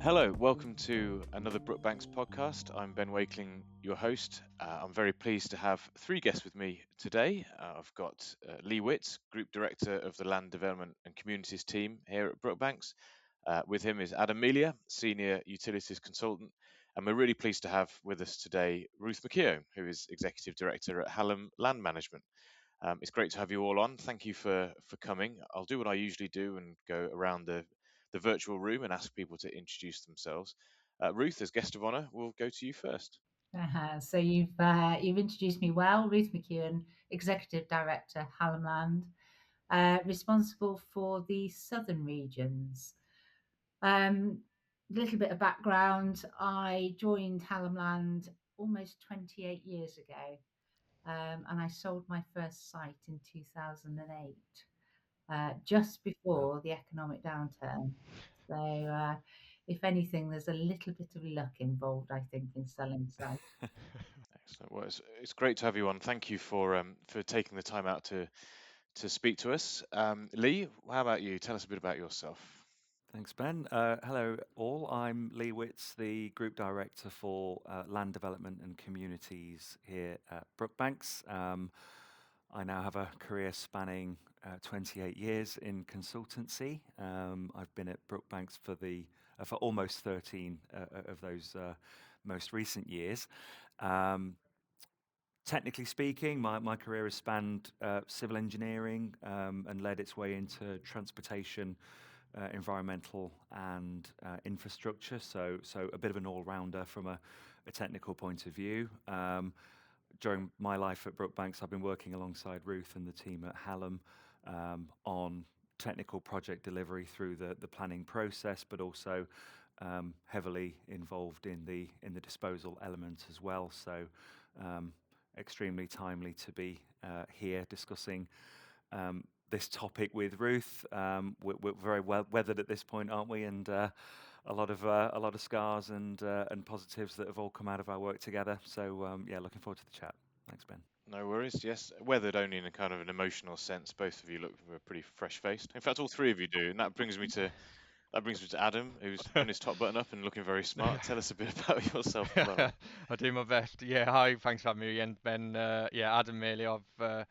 Hello, welcome to another Brookbanks podcast. I'm Ben Wakeling, your host. I'm very pleased to have three guests with me today. I've got Lee Witts, Group Director of the Land Development and Communities team here at Brookbanks. With him is Adam Melia, Senior Utilities Consultant. And we're really pleased to have with us today Ruth McKeown, who is Executive Director at Hallam Land Management. It's great to have you all on. Thank you for coming. I'll do what I usually do and go around the virtual room and ask people to introduce themselves. Ruth, as guest of honour, we'll go to you first. So you've introduced me well. Ruth McKeown, Executive Director, Hallam Land, responsible for the southern regions. A little bit of background: I joined Hallam Land almost 28 years ago, and I sold my first site in 2008, just before the economic downturn. So, if anything, there's a little bit of luck involved, I think, in selling sites. Excellent. Well, it's great to have you on. Thank you for taking the time out to speak to us. Lee, how about you? Tell us a bit about yourself. Thanks, Ben. Hello, all. I'm Lee Witts, the Group Director for Land Development and Communities here at Brookbanks. I now have a career spanning 28 years in consultancy. I've been at Brookbanks for almost 13 of those most recent years. Technically speaking, my career has spanned civil engineering and led its way into transportation, environmental and infrastructure. So a bit of an all-rounder from a technical point of view. During my life at Brookbanks, I've been working alongside Ruth and the team at Hallam on technical project delivery through the planning process, but also heavily involved in the disposal element as well. So extremely timely to be here discussing this topic with Ruth. We're very well weathered at this point, aren't we? And a lot of scars and positives that have all come out of our work together. So yeah, looking forward to the chat. Thanks, Ben. No worries. Yes, weathered only in a kind of an emotional sense. Both of you look pretty fresh-faced. In fact, all three of you do, and that brings me to Adam, who's done his top button up and looking very smart. Tell us a bit about yourself as well. I do my best. Yeah, hi, thanks for having me again, Ben. Yeah, Adam Melia. I've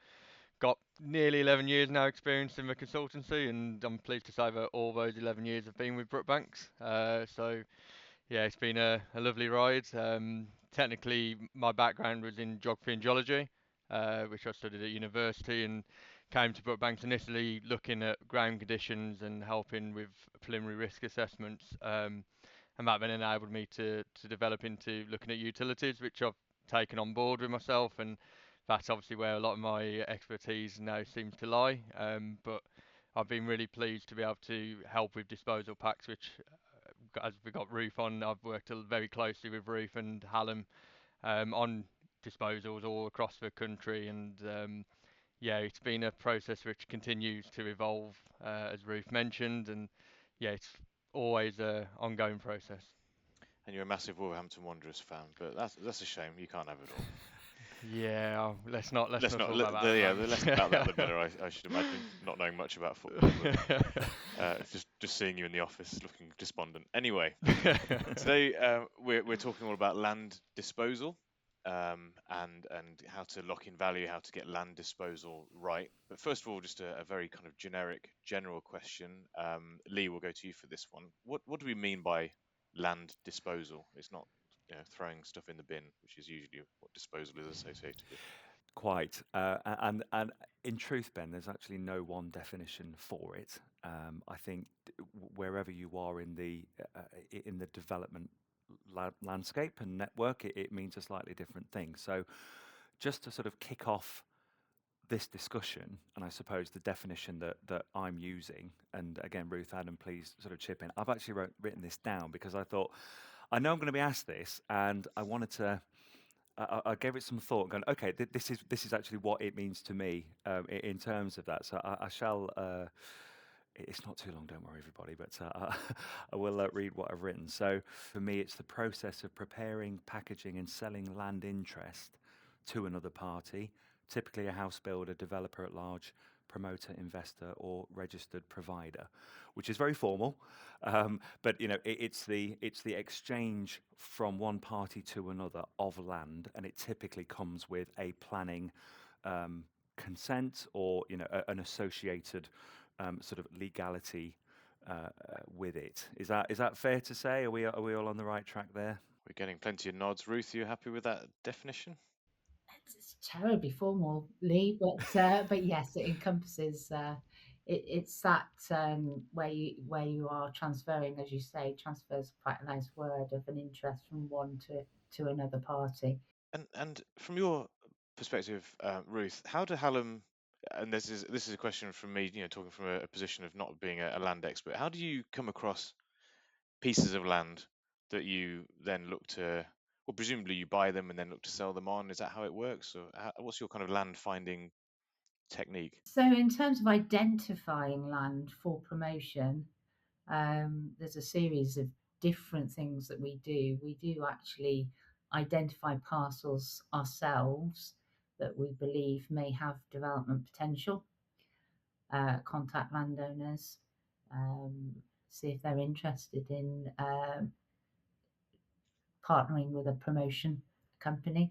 got nearly 11 years now experience in the consultancy, and I'm pleased to say that all those 11 years have been with Brookbanks. So, yeah, it's been a lovely ride. Technically, my background was in geography and geology, which I studied at university, and came to Brookbanks initially looking at ground conditions and helping with preliminary risk assessments. And that then enabled me to develop into looking at utilities, which I've taken on board with myself, and that's obviously where a lot of my expertise now seems to lie. But I've been really pleased to be able to help with disposal packs, which, as we got Ruth on, I've worked very closely with Ruth and Hallam on disposals all across the country, and yeah, it's been a process which continues to evolve, as Ruth mentioned, and yeah, it's always a ongoing process. And you're a massive Wolverhampton Wanderers fan, but that's a shame. You can't have it all. Yeah, let's Let's not not. talk about that Yeah, at the the less about that, the better. I should imagine, not knowing much about football, but just seeing you in the office looking despondent. Anyway, today we're talking all about land disposal, and how to lock in value, how to get land disposal right. But first of all, just a very kind of general question. Lee, we'll go to you for this one. What do we mean by land disposal? It's not throwing stuff in the bin, which is usually what disposal is associated with. Quite, and in truth, Ben, there's actually no one definition for it. I think wherever you are in the development landscape and network, it means a slightly different thing. So, just to sort of kick off this discussion, and I suppose the definition that I'm using, and again, Ruth, Adam, please sort of chip in. I've actually written this down because I thought I know I'm going to be asked this, and I wanted to. I gave it some thought, going, okay, this is actually what it means to me in terms of that. So I shall. It's not too long, don't worry, everybody. But I will read what I've written. So for me, it's the process of preparing, packaging, and selling land interest to another party, typically a house builder, developer at large, promoter, investor, or registered provider, which is very formal. But it's the exchange from one party to another of land, and it typically comes with a planning consent, or an associated sort of legality with it. Is that fair to say? Are we all on the right track there? We're getting plenty of nods. Ruth, are you happy with that definition? It's terribly formal, Lee, but yes, it encompasses. It's that where you are transferring, as you say, transfers quite a nice word, of an interest from one to another party. And from your perspective, Ruth, how do Hallam, and this is a question from me, talking from a position of not being a land expert, how do you come across pieces of land that you then look to, well, presumably you buy them and then look to sell them on? Is that how it works, or what's your kind of land finding technique? So, in terms of identifying land for promotion, there's a series of different things that we do. We do actually identify parcels ourselves that we believe may have development potential, contact landowners, see if they're interested in partnering with a promotion company.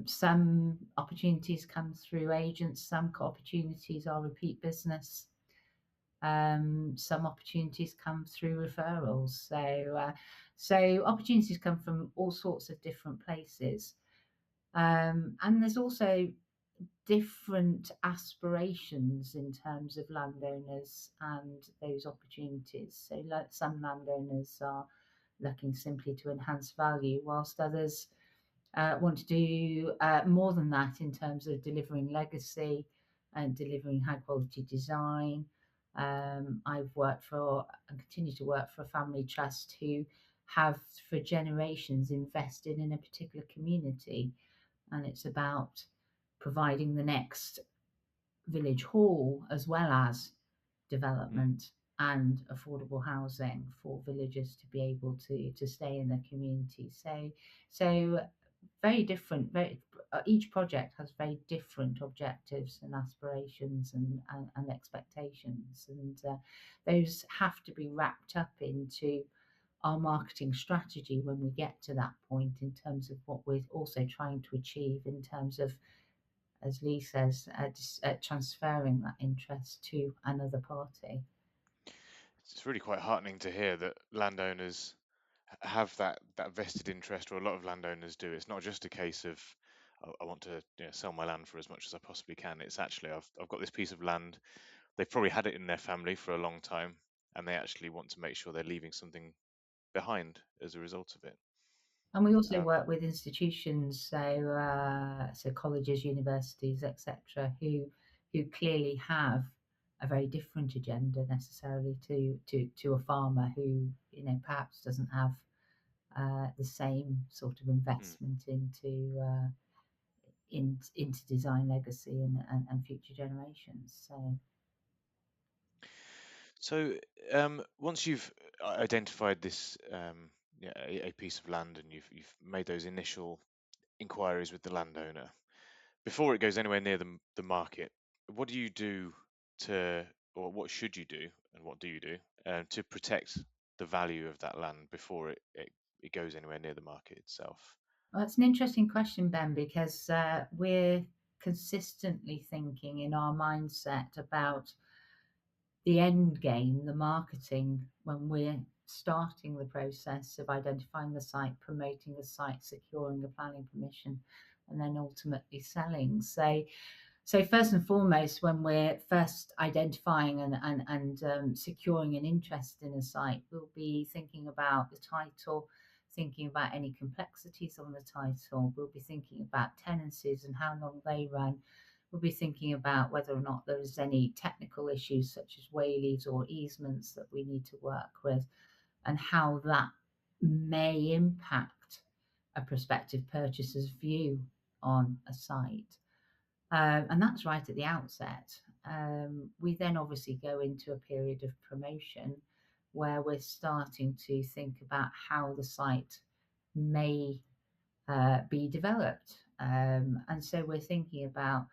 Some opportunities come through agents, some opportunities are repeat business. Some opportunities come through referrals. So opportunities come from all sorts of different places. And there's also different aspirations in terms of landowners and those opportunities. So some landowners are looking simply to enhance value, whilst others want to do more than that in terms of delivering legacy and delivering high quality design. I've worked for and continue to work for a family trust who have for generations invested in a particular community, and it's about providing the next village hall as well as development and affordable housing for villagers to be able to stay in their community. So very different. Each project has very different objectives and aspirations and expectations, and those have to be wrapped up into our marketing strategy when we get to that point, in terms of what we're also trying to achieve in terms of, as Lee says, transferring that interest to another party. It's really quite heartening to hear that landowners have that vested interest, or a lot of landowners do. It's not just a case of, I want to sell my land for as much as I possibly can. It's actually, I've got this piece of land. They've probably had it in their family for a long time, and they actually want to make sure they're leaving something behind as a result of it. And we also work with institutions, so colleges, universities, etc., who clearly have a very different agenda necessarily to a farmer who perhaps doesn't have the same sort of investment into design legacy and future generations. So once you've identified this a piece of land, and you've made those initial inquiries with the landowner, before it goes anywhere near the market, what do you do or what should you do, and what do you do to protect the value of that land before it goes anywhere near the market itself? Well, that's an interesting question, Ben, because we're consistently thinking in our mindset about the end game, the marketing, when we're starting the process of identifying the site, promoting the site, securing a planning permission, and then ultimately selling. So first and foremost, when we're first identifying and securing an interest in a site, we'll be thinking about the title, thinking about any complexities on the title. We'll be thinking about tenancies and how long they run. We'll be thinking about whether or not there's any technical issues such as wayleaves or easements that we need to work with, and how that may impact a prospective purchaser's view on a site. And that's right at the outset. We then obviously go into a period of promotion where we're starting to think about how the site may be developed. And so we're thinking about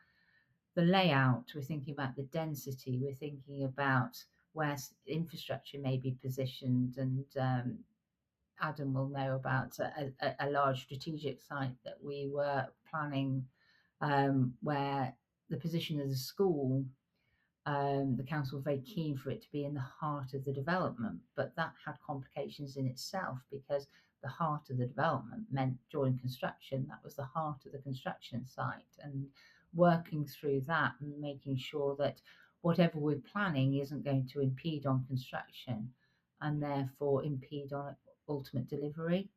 the layout, we're thinking about the density, we're thinking about where infrastructure may be positioned, and Adam will know about a large strategic site that we were planning, where the position of the school, the council were very keen for it to be in the heart of the development, but that had complications in itself, because the heart of the development meant during construction, that was the heart of the construction site, and working through that and making sure that whatever we're planning isn't going to impede on construction and therefore impede on ultimate delivery.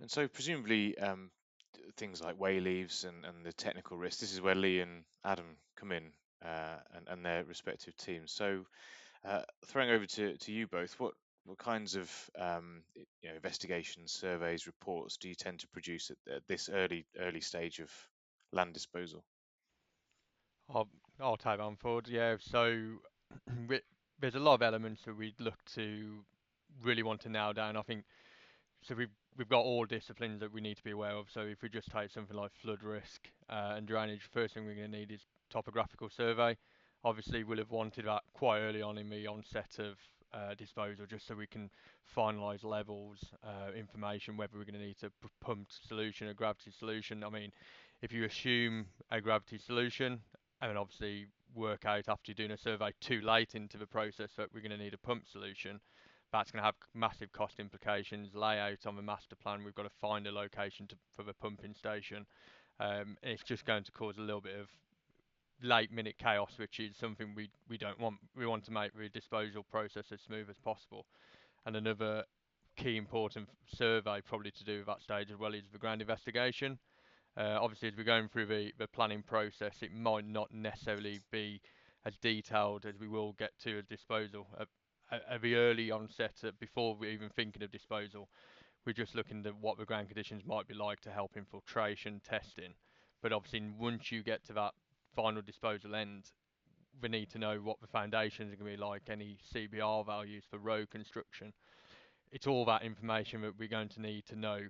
And so presumably things like way leaves and the technical risk, this is where Lee and Adam come in, and their respective teams. So throwing over to you both, what kinds of investigations, surveys, reports do you tend to produce at this early stage of land disposal? I'll take that on forward. Yeah, so there's a lot of elements that we'd look to really want to nail down. I think so. We've got all disciplines that we need to be aware of. So if we just take something like flood risk and drainage, first thing we're going to need is topographical survey. Obviously, we'll have wanted that quite early on in the onset of disposal, just so we can finalise levels, information, whether we're going to need a pumped solution, a gravity solution. I mean, if you assume a gravity solution, and then obviously work out after you're doing a survey too late into the process that we're going to need a pump solution, that's going to have massive cost implications. Layout on the master plan, we've got to find a location for the pumping station. It's just going to cause a little bit of late minute chaos, which is something we don't want. We want to make the disposal process as smooth as possible. And another key important survey probably to do with that stage as well is the ground investigation. Obviously, as we're going through the planning process, it might not necessarily be as detailed as we will get to a disposal. At the early onset, before we're even thinking of disposal, we're just looking at what the ground conditions might be like to help infiltration testing. But obviously, once you get to that final disposal end, we need to know what the foundations are going to be like, any CBR values for road construction. It's all that information that we're going to need to know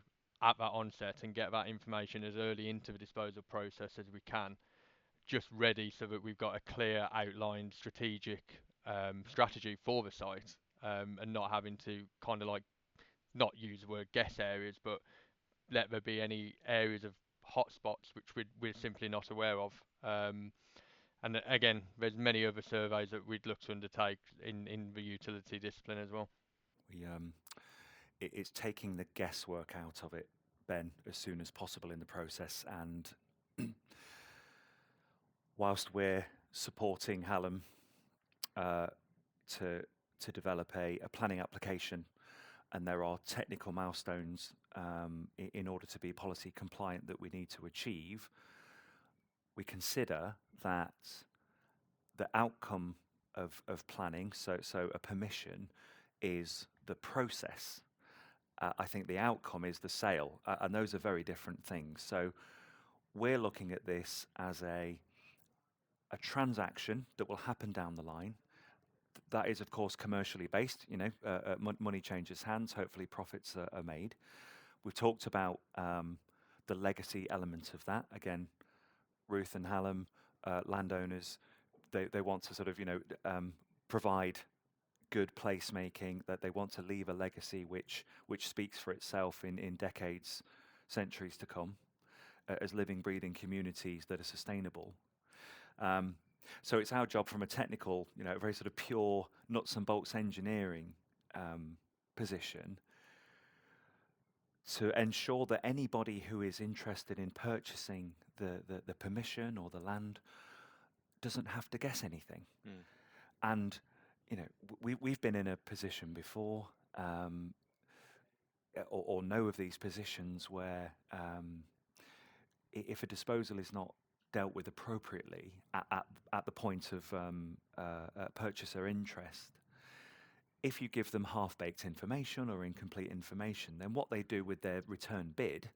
at that onset and get that information as early into the disposal process as we can, just ready so that we've got a clear outlined strategic strategy for the site, and not having to kind of like not use the word guess areas, but let there be any areas of hotspots which we're simply not aware of. And again, there's many other surveys that we'd look to undertake in the utility discipline as well. We it's taking the guesswork out of it, Ben, as soon as possible in the process. And whilst we're supporting Hallam to develop a planning application, and there are technical milestones in order to be policy compliant that we need to achieve, we consider that the outcome of planning, so a permission, is the process. I think the outcome is the sale, and those are very different things. So we're looking at this as a transaction that will happen down the line. That is, of course, commercially based. Money changes hands. Hopefully, profits are made. We've talked about the legacy element of that. Again, Ruth and Hallam, landowners, they want to sort of provide good placemaking, that they want to leave a legacy which speaks for itself in decades, centuries to come, as living, breathing communities that are sustainable. So it's our job from a technical, very sort of pure nuts and bolts engineering position to ensure that anybody who is interested in purchasing the permission or the land doesn't have to guess anything. And we've been in a position before, or know of these positions where if a disposal is not dealt with appropriately at the point of purchaser interest, if you give them half-baked information or incomplete information, then what they do with their return bid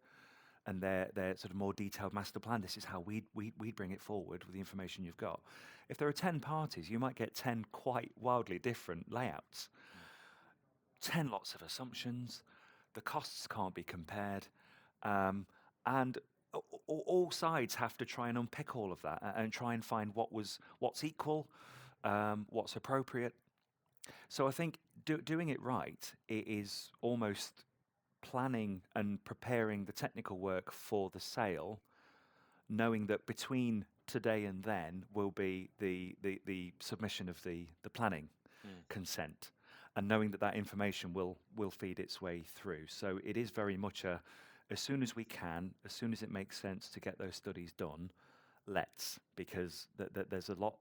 and their sort of more detailed master plan, this is how we'd bring it forward with the information you've got. If there are 10 parties, you might get 10 quite wildly different layouts. 10 lots of assumptions, the costs can't be compared, and all sides have to try and unpick all of that and try and find what's equal, what's appropriate. So I think doing it right is almost planning and preparing the technical work for the sale, knowing that between today and then will be the submission of the planning consent, and knowing that that information will feed its way through. So it is very much as soon as we can, as soon as it makes sense to get those studies done, let's, because there's a lot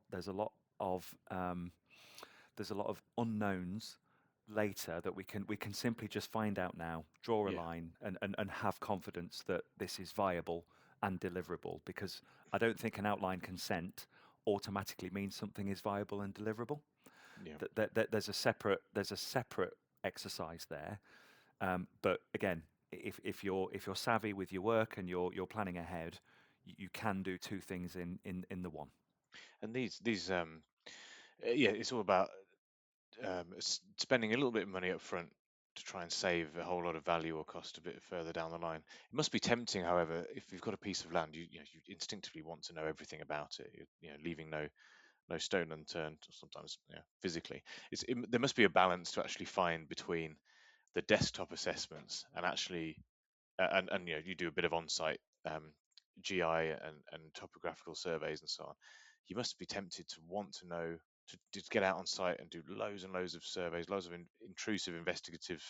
of unknowns later that we can simply just find out now, draw a Yeah. line, and have confidence that this is viable and deliverable. Because I don't think an outline consent automatically means something is viable and deliverable. Yeah. There's a separate exercise there. But again, if you're savvy with your work and you're planning ahead, you can do two things in the one. And yeah, it's all about spending a little bit of money up front to try and save a whole lot of value or cost a bit further down the line. It must be tempting, however, if you've got a piece of land, you instinctively want to know everything about it. Leaving no stone unturned. Sometimes, physically, there must be a balance to actually find between the desktop assessments and actually and you do a bit of on-site GI and topographical surveys and so on. You must be tempted to want to know to get out on site and do loads and loads of surveys, loads of intrusive investigative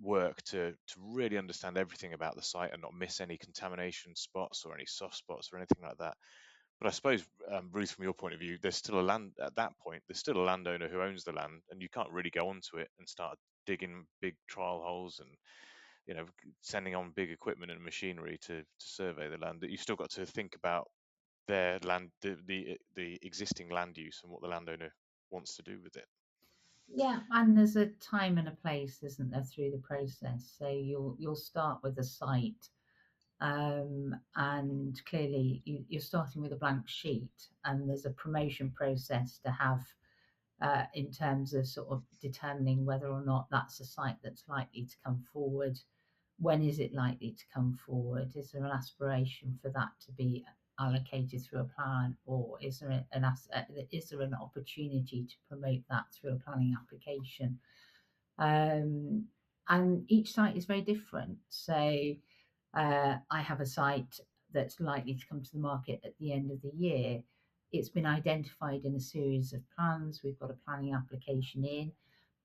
work to really understand everything about the site and not miss any contamination spots or any soft spots or anything like that. But I suppose, Ruth, from your point of view, there's still a landowner who owns the land, and you can't really go onto it and start digging big trial holes and sending on big equipment and machinery to survey the land. That you've still got to think about their land, the existing land use and what the landowner wants to do with it. Yeah, and there's a time and a place, isn't there, through the process. So you'll start with a site, and clearly you're starting with a blank sheet, and there's a promotion process to have in terms of sort of determining whether or not that's a site that's likely to come forward. When is it likely to come forward? Is there an aspiration for that to be allocated through a plan, or is there an opportunity to promote that through a planning application? And each site is very different. So I have a site that's likely to come to the market at the end of the year. It's been identified in a series of plans. We've got a planning application in,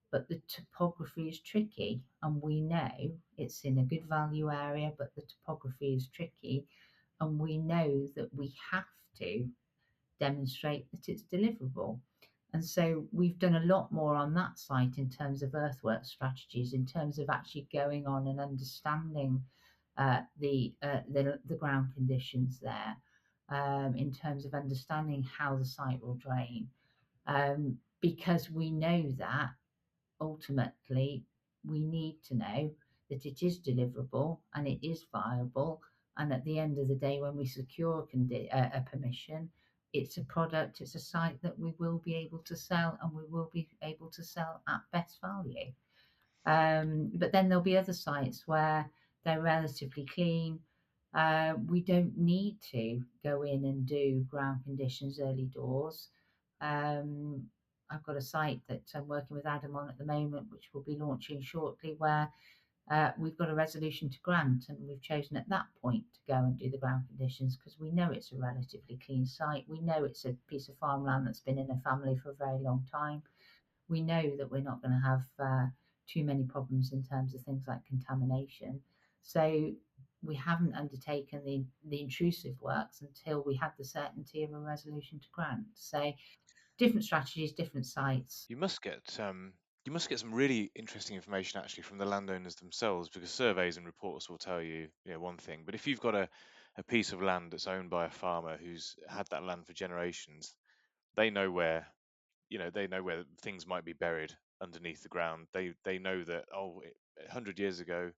but the topography is tricky. And we know it's in a good value area, but the topography is tricky. And we know that we have to demonstrate that it's deliverable. And so we've done a lot more on that site in terms of earthwork strategies, in terms of actually going on and understanding the ground conditions there, in terms of understanding how the site will drain, because we know that ultimately we need to know that it is deliverable and it is viable. And at the end of the day, when we secure a permission, it's a product, it's a site that we will be able to sell, and we will be able to sell at best value. But then there'll be other sites where they're relatively clean. We don't need to go in and do ground conditions early doors. Um, I've got a site that I'm working with Adam on at the moment, which will be launching shortly, where we've got a resolution to grant, and we've chosen at that point to go and do the ground conditions because we know it's a relatively clean site. We know it's a piece of farmland that's been in a family for a very long time. We know that we're not going to have too many problems in terms of things like contamination. So we haven't undertaken the intrusive works until we had the certainty of a resolution to grant. So different strategies, different sites. You must get some really interesting information actually from the landowners themselves, because surveys and reports will tell you, one thing. But if you've got a piece of land that's owned by a farmer who's had that land for generations, they know where things might be buried underneath the ground. They know that 100 years ago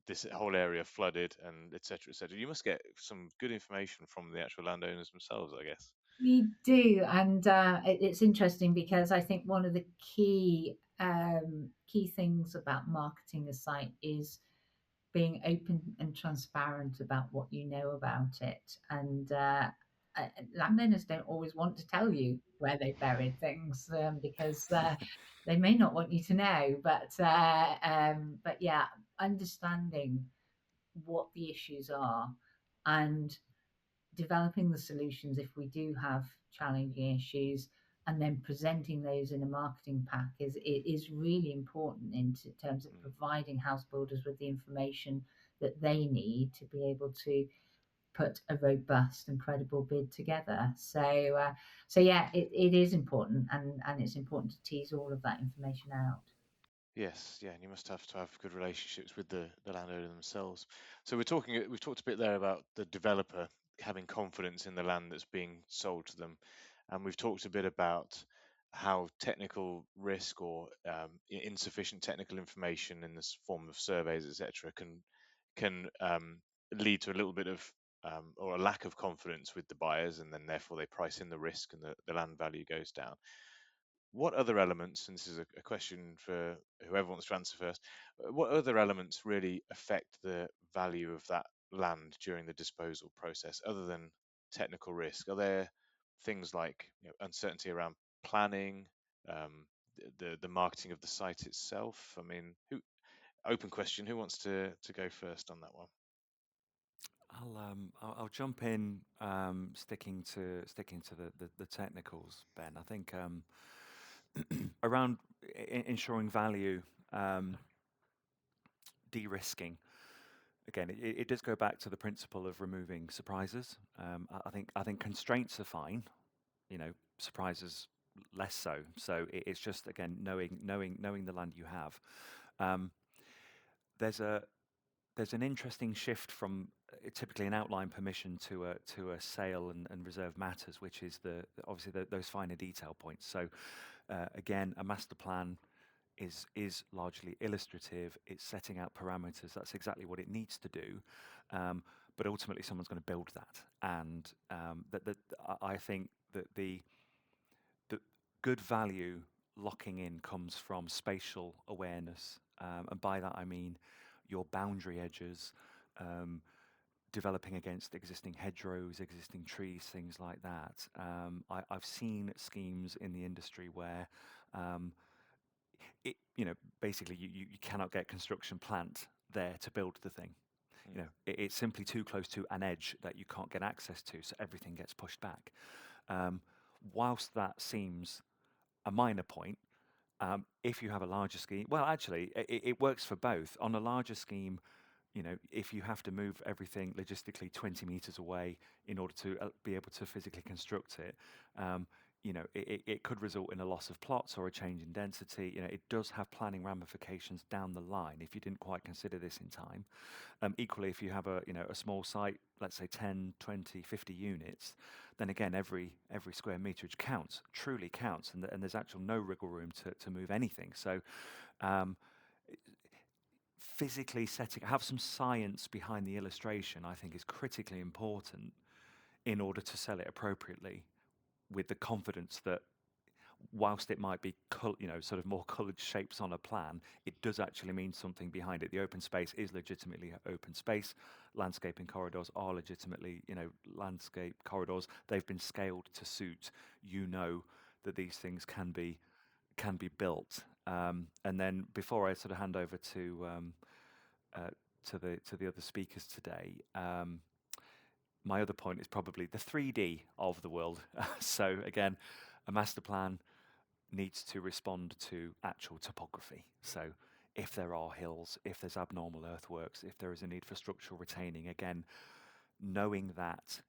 this whole area flooded, and etc., etc. You must get some good information from the actual landowners themselves, I guess. We do, and it's interesting because I think one of the key things about marketing a site is being open and transparent about what you know about it. And landowners don't always want to tell you where they buried things, because they may not want you to know. But yeah, understanding what the issues are and developing the solutions if we do have challenging issues, and then presenting those in a marketing pack is really important in terms of providing house builders with the information that they need to be able to put a robust and credible bid together. So yeah, it is important, and it's important to tease all of that information out. Yes, yeah, and you must have to have good relationships with the landowner themselves. So we've talked a bit there about the developer having confidence in the land that's being sold to them, and we've talked a bit about how technical risk or insufficient technical information in this form of surveys, etc., can lead to a little bit of or a lack of confidence with the buyers, and then therefore they price in the risk and the land value goes down. What other elements, and this is a question for whoever wants to answer first, what other elements really affect the value of that land during the disposal process other than technical risk? Are there things like uncertainty around planning, the marketing of the site itself? I mean, open question, who wants to go first on that one? I'll jump in, sticking to the technicals, Ben. I think around ensuring value, de-risking. Again, it does go back to the principle of removing surprises. I think constraints are fine, surprises less so. So it's just, again, knowing the land you have. Um, there's an interesting shift from typically an outline permission to a sale and reserve matters, which is obviously those finer detail points. So again, a master plan is largely illustrative. It's setting out parameters. That's exactly what it needs to do. But ultimately, someone's going to build that, and I think that the good value locking in comes from spatial awareness, and by that I mean your boundary edges, developing against existing hedgerows, existing trees, things like that. I've seen schemes in the industry where basically you cannot get construction plant there to build the thing. It's simply too close to an edge that you can't get access to, so everything gets pushed back. Whilst that seems a minor point, if you have a larger scheme, well, actually, it works for both. On a larger scheme, if you have to move everything logistically 20 meters away in order to be able to physically construct it, it could result in a loss of plots or a change in density. It does have planning ramifications down the line if you didn't quite consider this in time. Equally, if you have a small site, let's say 10, 20, 50 units, then again, every square meterage counts, truly counts, and there's actually no wriggle room to move anything. So physically have some science behind the illustration, I think, is critically important in order to sell it appropriately, with the confidence that whilst it might be sort of more coloured shapes on a plan, it does actually mean something behind it. The open space is legitimately open space. Landscaping corridors are legitimately landscape corridors. They've been scaled to suit that these things can be built. And then before I sort of hand over to the other speakers today, my other point is probably the 3D of the world. So again, a master plan needs to respond to actual topography. So if there are hills, if there's abnormal earthworks, if there is a need for structural retaining, again, knowing that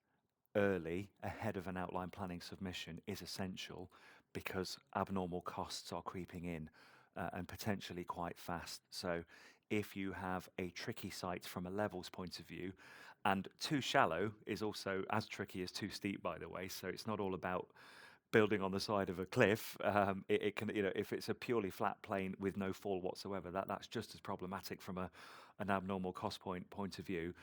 early ahead of an outline planning submission is essential, because abnormal costs are creeping in, and potentially quite fast. So if you have a tricky site from a levels point of view, and too shallow is also as tricky as too steep, by the way, so it's not all about building on the side of a cliff. It can, if it's a purely flat plane with no fall whatsoever, that's just as problematic from an abnormal cost point of view.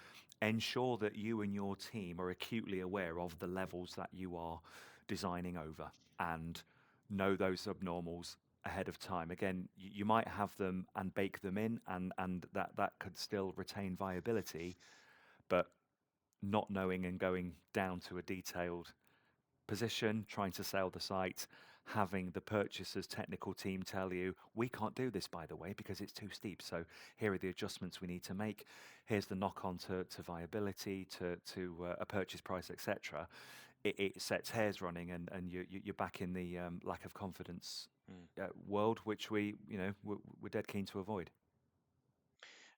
Ensure that you and your team are acutely aware of the levels that you are designing over, and know those abnormals ahead of time. Again, you might have them and bake them in, and that could still retain viability, but not knowing and going down to a detailed position, trying to sell the site, having the purchaser's technical team tell you, we can't do this, by the way, because it's too steep. So here are the adjustments we need to make. Here's the knock on to viability, to a purchase price, etc. It sets hairs running, and you're back in the lack of confidence world, which we're dead keen to avoid.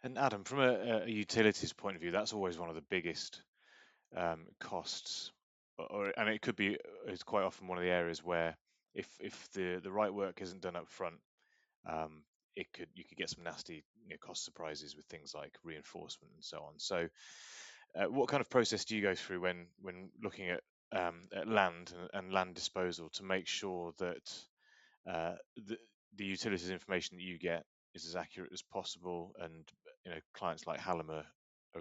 And Adam, from a utilities point of view, that's always one of the biggest costs, and it could be, it's quite often one of the areas where if the right work isn't done up front, you could get some nasty cost surprises with things like reinforcement and so on. So, what kind of process do you go through when looking at land and land disposal to make sure that the utilities information that you get is as accurate as possible, and clients like Hallam are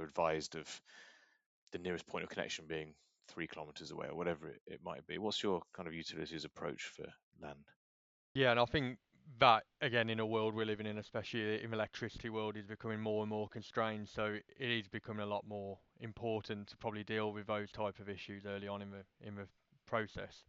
advised of the nearest point of connection being 3 kilometers away or whatever it might be? What's your kind of utilities approach for land? Yeah, and I think that again in a world we're living in, especially in the electricity world, is becoming more and more constrained. So it is becoming a lot more important to probably deal with those type of issues early on in the process.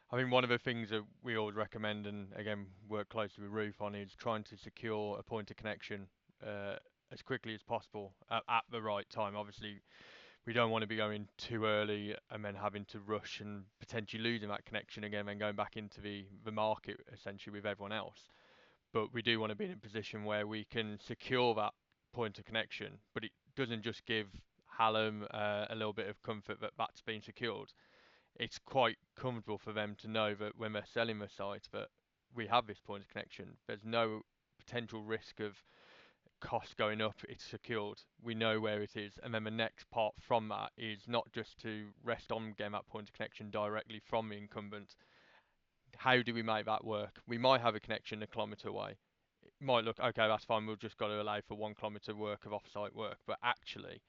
I think one of the things that we always recommend, and again work closely with Ruth on, is trying to secure a point of connection as quickly as possible at the right time. Obviously, we don't want to be going too early and then having to rush and potentially losing that connection again and going back into the market essentially with everyone else. But we do want to be in a position where we can secure that point of connection, but it doesn't just give Hallam a little bit of comfort that that's been secured. It's quite comfortable for them to know that when they're selling the site that we have this point of connection. There's no potential risk of cost going up, it's secured. We know where it is. And then the next part from that is not just to rest on getting that point of connection directly from the incumbent. How do we make that work? We might have a connection a kilometre away. It might look, okay, that's fine, we've just got to allow for 1 kilometre work of off-site work. But actually,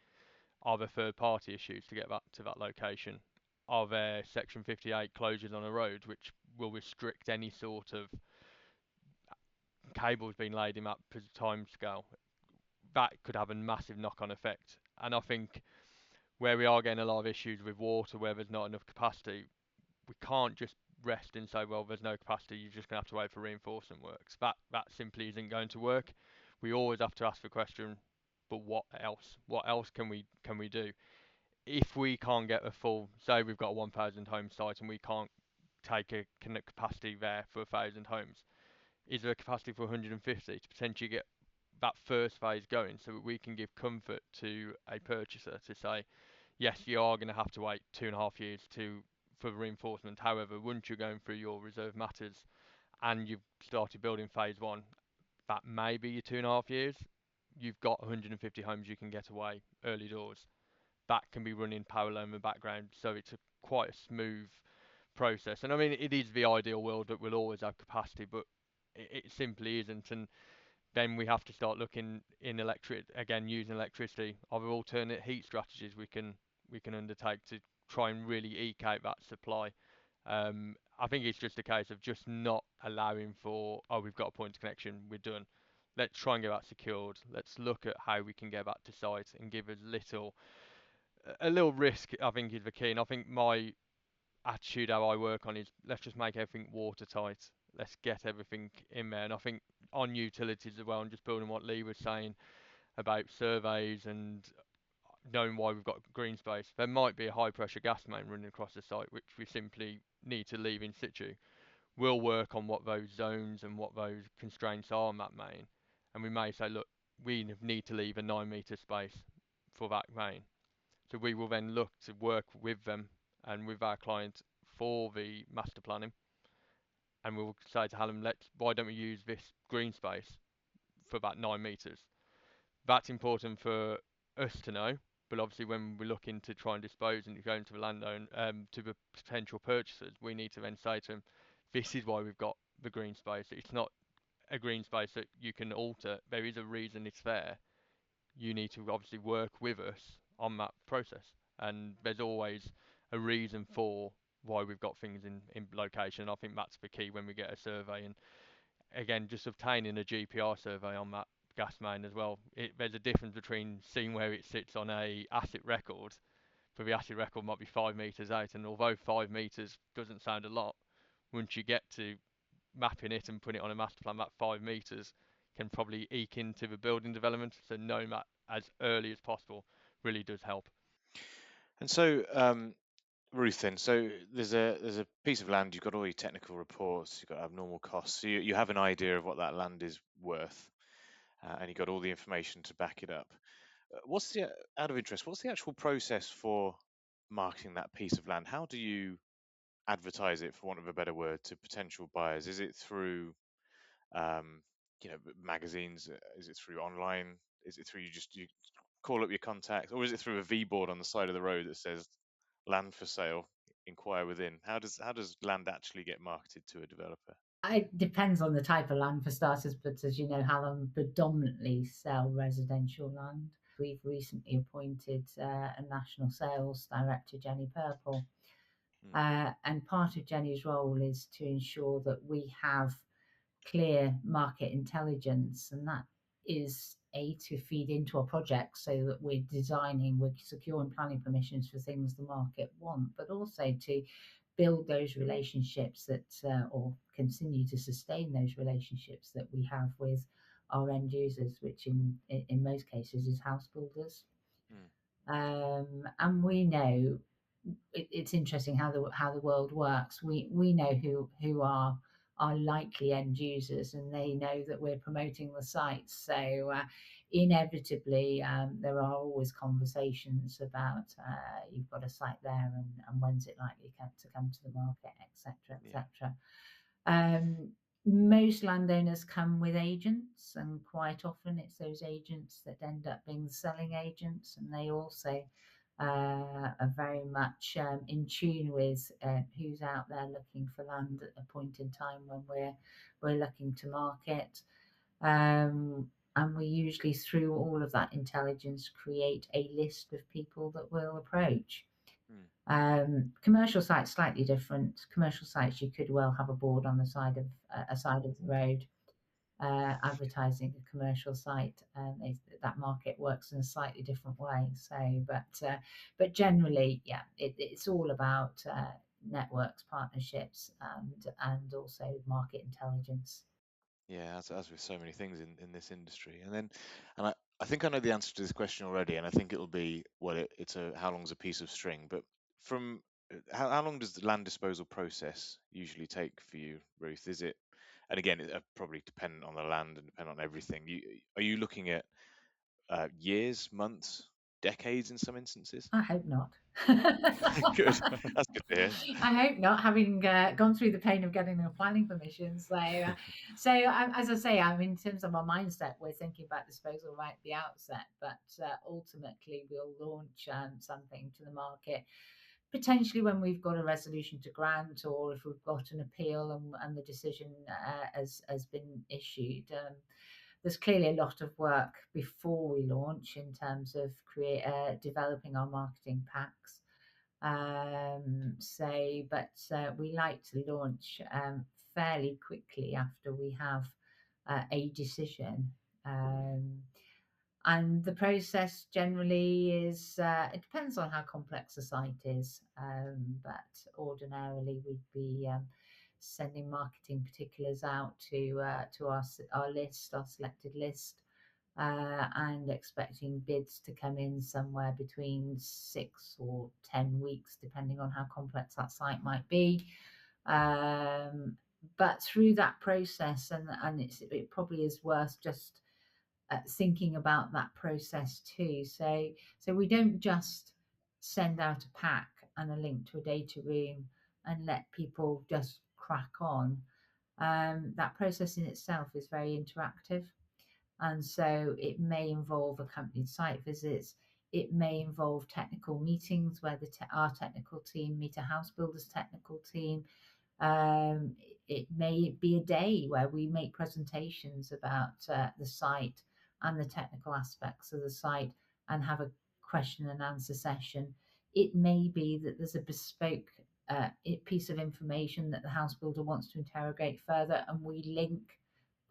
are there third-party issues to get that to that location? Are there Section 58 closures on a road which will restrict any sort of cables being laid in that time scale? That could have a massive knock-on effect. And I think where we are getting a lot of issues with water, where there's not enough capacity, we can't just rest and say, well, there's no capacity, you're just going to have to wait for reinforcement works. That simply isn't going to work. We always have to ask the question, but what else? What else can we do? If we can't get a full, say we've got a 1,000 home site and we can't take a capacity there for 1,000 homes, is there a capacity for 150 to potentially get that first phase going, so that we can give comfort to a purchaser to say, yes, you are going to have to wait 2.5 years for reinforcement. However, once you're going through your reserve matters and you've started building phase one, that may be your 2.5 years. You've got 150 homes you can get away early doors. That can be running parallel in the background, so it's quite a smooth process. And I mean, it is the ideal world that we'll always have capacity, but it simply isn't. And then we have to start looking in using electricity. Other alternate heat strategies we can undertake to try and really eke out that supply. I think it's just a case of just not allowing for, oh, we've got a point of connection, we're done. Let's try and get that secured. Let's look at how we can get that to site and give a little risk, I think, is the key. And I think my attitude, how I work on, is let's just make everything watertight. Let's get everything in there. And I think on utilities as well, and just building what Lee was saying about surveys and knowing why we've got green space, there might be a high pressure gas main running across the site, which we simply need to leave in situ. We'll work on what those zones and what those constraints are on that main. And we may say, look, we need to leave a 9 metre space for that main. So we will then look to work with them and with our client for the master planning, and we'll say to Hallam, why don't we use this green space for about 9 metres? That's important for us to know, but obviously when we're looking to try and dispose and go into the landowner, to the potential purchasers, we need to then say to them, this is why we've got the green space. It's not a green space that you can alter. There is a reason it's there. You need to obviously work with us on that process, and there's always a reason for why we've got things in location. I think that's the key when we get a survey, and again, just obtaining a GPR survey on that gas main as well. There's a difference between seeing where it sits on a asset record, but the asset record might be 5 meters out, and although 5 meters doesn't sound a lot, once you get to mapping it and putting it on a master plan, that 5 meters can probably eke into the building development. So knowing that as early as possible really does help. And so, Ruth, then, so there's a piece of land. You've got all your technical reports. You've got abnormal costs. So you have an idea of what that land is worth, and you've got all the information to back it up. Out of interest, what's the actual process for marketing that piece of land? How do you advertise it, for want of a better word, to potential buyers? Is it through um, magazines? Is it through online? Is it through you call up your contacts, or is it through a V board on the side of the road that says land for sale, inquire within? How does land actually get marketed to a developer? It depends on the type of land, for starters, but as you know, Hallam predominantly sell residential land. We've recently appointed a national sales director, Jenny Purple. And part of Jenny's role is to ensure that we have clear market intelligence, and that is to feed into our projects so that we're securing planning permissions for things the market want, but also to build those relationships or continue to sustain those relationships that we have with our end users, which in most cases is house builders. And we know it's interesting how the world works. We know who are our likely end users, and they know that we're promoting the sites. So inevitably, there are always conversations about you've got a site there, and when's it likely to come to the market, etc., etc. Most landowners come with agents, and quite often it's those agents that end up being the selling agents, and they also are very much in tune with who's out there looking for land at a point in time when we're looking to market. And we usually, through all of that intelligence, create a list of people that we'll approach. Commercial sites slightly different. Commercial sites, you could well have a board on the side of the road advertising a commercial site. That market works in a slightly different way. So, but generally, it's all about networks, partnerships, and also market intelligence. Yeah, as with so many things in this industry. And I think I know the answer to this question already, and I think it'll be, well, it's how long's a piece of string. But from how long does the land disposal process usually take for you, Ruth? Is it, and again, it probably dependent on the land and dependent on everything. Are you looking at years, months, decades in some instances? I hope not. Good. That's good to hear. I hope not, having gone through the pain of getting a planning permission. So as I say, in terms of our mindset, we're thinking about disposal right at the outset, but ultimately we'll launch something to the market potentially when we've got a resolution to grant, or if we've got an appeal and the decision has been issued. There's clearly a lot of work before we launch in terms of developing our marketing packs. But we like to launch fairly quickly after we have a decision. And the process generally is, it depends on how complex the site is, but ordinarily we'd be sending marketing particulars out to our list, our selected list, and expecting bids to come in somewhere between 6 or 10 weeks, depending on how complex that site might be. But through that process, and it probably is worth just thinking about that process too. So we don't just send out a pack and a link to a data room and let people just crack on. That process in itself is very interactive, and so it may involve accompanied site visits. It may involve technical meetings where our technical team meet a house builder's technical team. It may be a day where we make presentations about the site and the technical aspects of the site and have a question and answer session. It may be that there's a bespoke piece of information that the house builder wants to interrogate further, and we link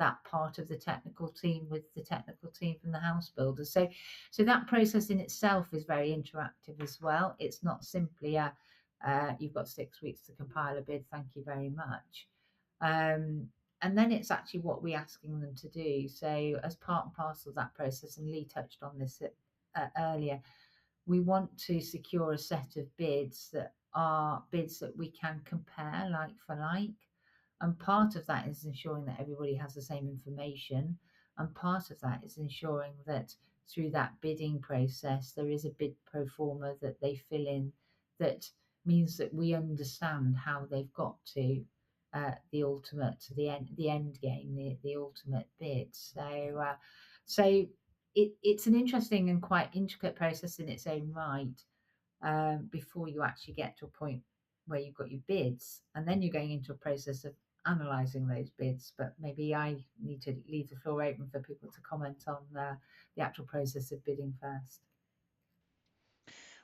that part of the technical team with the technical team from the house builders. So that process in itself is very interactive as well. It's not simply a you've got 6 weeks to compile a bid, thank you very much. And then it's actually what we're asking them to do. So as part and parcel of that process, and Lee touched on this earlier, we want to secure a set of bids that are bids that we can compare like for like. And part of that is ensuring that everybody has the same information. And part of that is ensuring that through that bidding process, there is a bid pro forma that they fill in that means that we understand how they've got to the ultimate, to the end game, the ultimate bid. So it's an interesting and quite intricate process in its own right, before you actually get to a point where you've got your bids, and then you're going into a process of analysing those bids. But maybe I need to leave the floor open for people to comment on the actual process of bidding first.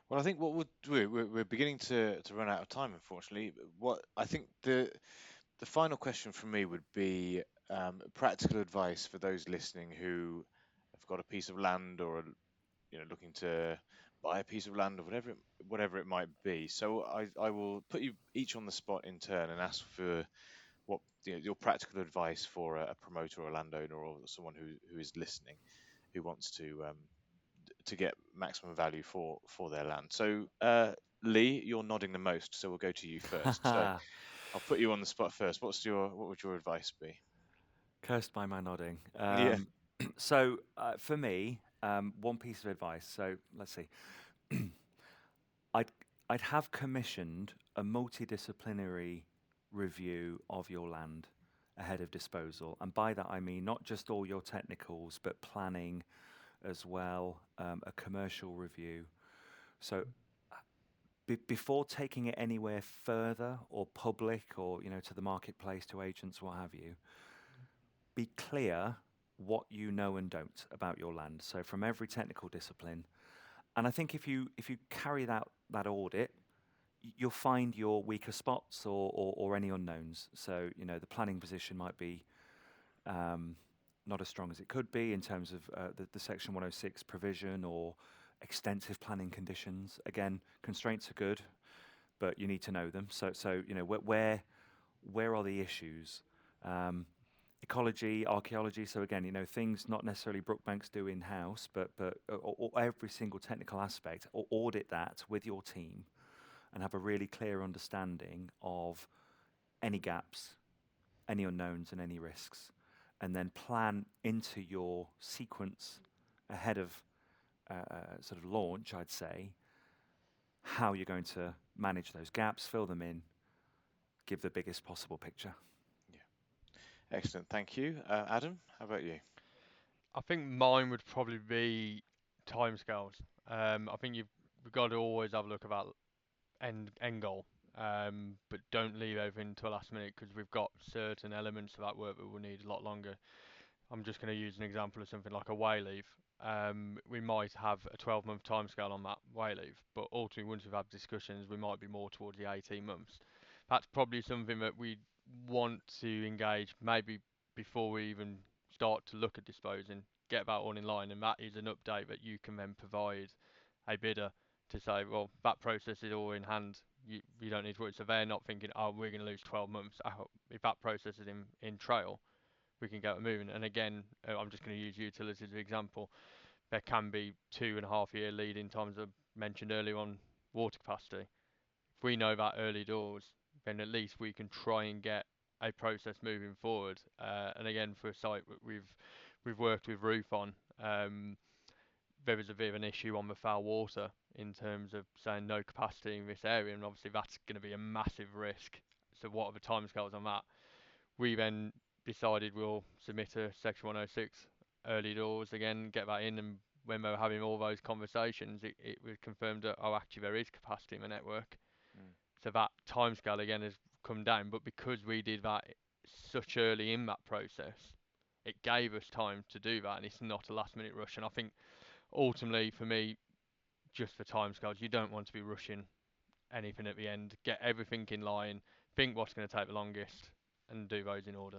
Well, I think what we'll do, we're beginning to run out of time, unfortunately. What I think the final question from me would be practical advice for those listening who have got a piece of land, or looking to buy a piece of land, or whatever it might be. So I will put you each on the spot in turn and ask for what your practical advice for a promoter or a landowner, or someone who is listening, who wants to get maximum value for their land. So Lee, you're nodding the most, so we'll go to you first. So I'll put you on the spot first. What would your advice be? Cursed by my nodding. Yeah. So for me, one piece of advice. So let's see. I'd I'd have commissioned a multidisciplinary review of your land ahead of disposal, and by that I mean not just all your technicals, but planning as well, a commercial review. So before taking it anywhere further, or public, or to the marketplace, to agents, what have you, be clear what you know and don't about your land. So from every technical discipline, and I think if you carry that audit, you'll find your weaker spots, or any unknowns. So the planning position might be not as strong as it could be in terms of the Section 106 provision, or extensive planning conditions. Again, constraints are good, but you need to know them. So where are the issues? Ecology, archaeology. So again, things not necessarily Brookbanks do in house, but or every single technical aspect, or audit that with your team, and have a really clear understanding of any gaps, any unknowns, and any risks, and then plan into your sequence ahead of sort of launch, I'd say, how you're going to manage those gaps, fill them in, give the biggest possible picture. Yeah, excellent. Thank you, Adam. How about you? I think mine would probably be timescales. I think we've got to always have a look about end goal, but don't leave everything to a last minute, because we've got certain elements of that work that will need a lot longer. I'm just going to use an example of something like a way leave. We might have a 12-month timescale on that way leave, but ultimately, once we've had discussions, we might be more towards the 18 months. That's probably something that we want to engage maybe before we even start to look at disposing, get that all in line, and that is an update that you can then provide a bidder to say, well, that process is all in hand. You don't need to worry. So they're not thinking, oh, we're going to lose 12 months. If that process is in trail, we can get it moving. And again, I'm just going to use utilities as an example. There can be 2.5 year lead-in times I mentioned earlier on water capacity. If we know that early doors, then at least we can try and get a process moving forward. And again, for a site we've worked with Ruth on, there was a bit of an issue on the foul water in terms of saying no capacity in this area, and obviously that's going to be a massive risk. So what are the timescales on that? We then decided we'll submit a Section 106 early doors again, get that in, and when we were having all those conversations, it was confirmed that, oh, actually there is capacity in the network. So that timescale again has come down, but because we did that such early in that process, it gave us time to do that, and it's not a last minute rush. And I think ultimately for me, just for timescales, you don't want to be rushing anything at the end. Get everything in line, think what's going to take the longest, and do those in order.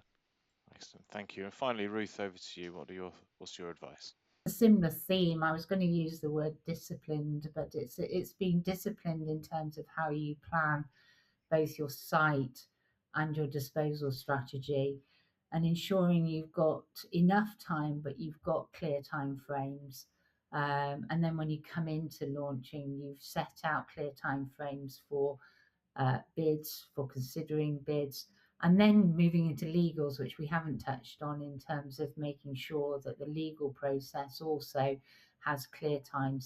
Excellent. Thank you. And finally, Ruth, over to you. What's your advice? A similar theme. I was going to use the word disciplined, but it's being disciplined in terms of how you plan both your site and your disposal strategy, and ensuring you've got enough time, but you've got clear time frames. And then when you come into launching, you've set out clear time frames for bids, for considering bids, and then moving into legals, which we haven't touched on, in terms of making sure that the legal process also has clear time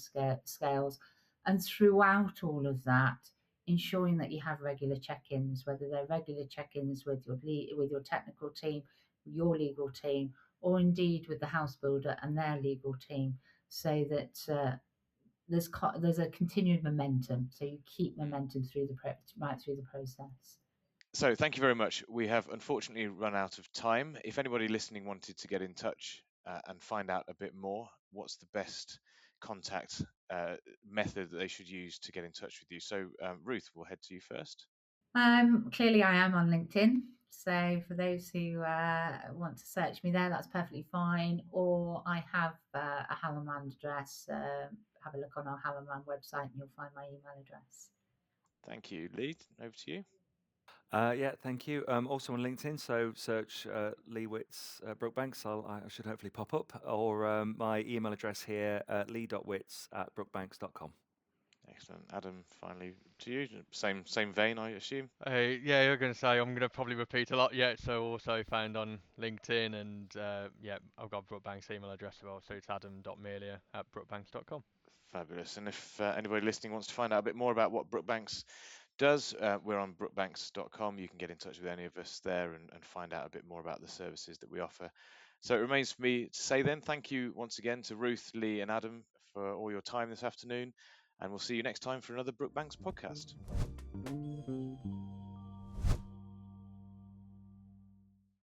scales. And throughout all of that, ensuring that you have regular check-ins, whether they're regular check-ins with your technical team, your legal team, or indeed with the house builder and their legal team, so that there's a continued momentum, so you keep momentum through right through the process. So thank you very much. We have unfortunately run out of time. If anybody listening wanted to get in touch and find out a bit more, what's the best contact method that they should use to get in touch with you? So Ruth, we'll head to you first. Clearly I am on LinkedIn, so for those who want to search me there, that's perfectly fine. Or I have a Hallam Land address. Have a look on our Hallam Land website and you'll find my email address. Thank you. Lee, over to you. Yeah, thank you. Also on LinkedIn, so search Lee Witts Brookbanks. I should hopefully pop up. Or my email address here, lee.witts@brookbanks.com. Excellent. Adam, finally to you. Same vein, I assume. Yeah, you're going to say I'm going to probably repeat a lot yet. So also found on LinkedIn, and yeah, I've got Brookbanks' email address as well. So it's adam.melia@brookbanks.com. Fabulous. And if anybody listening wants to find out a bit more about what Brookbanks does, we're on brookbanks.com. You can get in touch with any of us there and find out a bit more about the services that we offer. So it remains for me to say then, thank you once again to Ruth, Lee, and Adam for all your time this afternoon. And we'll see you next time for another Brookbanks podcast.